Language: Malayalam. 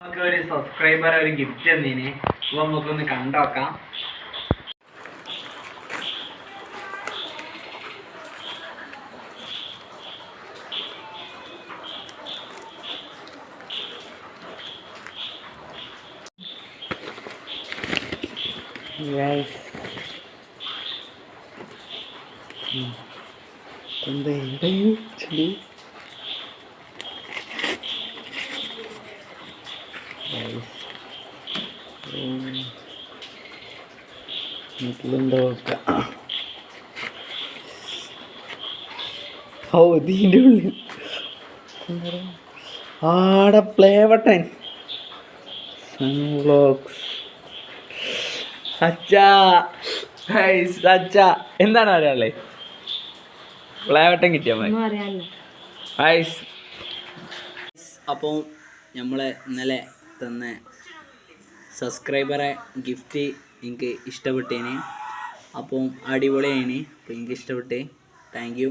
നമുക്ക് ഒരു സബ്സ്ക്രൈബർ ഒരു ഗിഫ്റ്റ് തന്നീന്. അപ്പൊ നമുക്കൊന്ന് കണ്ടോക്കാം. ഇതിൻ്റെ ഉള്ളിൽ ആടെ പ്ലേ ബട്ടൺ അച്ഛാ അച്ഛാ എന്താണ് പറയാനുള്ളത്? പ്ലേ ബട്ടൺ കിട്ടിയാൽ മതി. അപ്പോൾ നമ്മളെ ഇന്നലെ തന്ന സബ്സ്ക്രൈബറെ ഗിഫ്റ്റ് എനിക്ക് ഇഷ്ടപ്പെട്ടേന്. അപ്പം അടിപൊളിയായിന്. അപ്പോൾ എനിക്ക് ഇഷ്ടപ്പെട്ടേ. Thank you.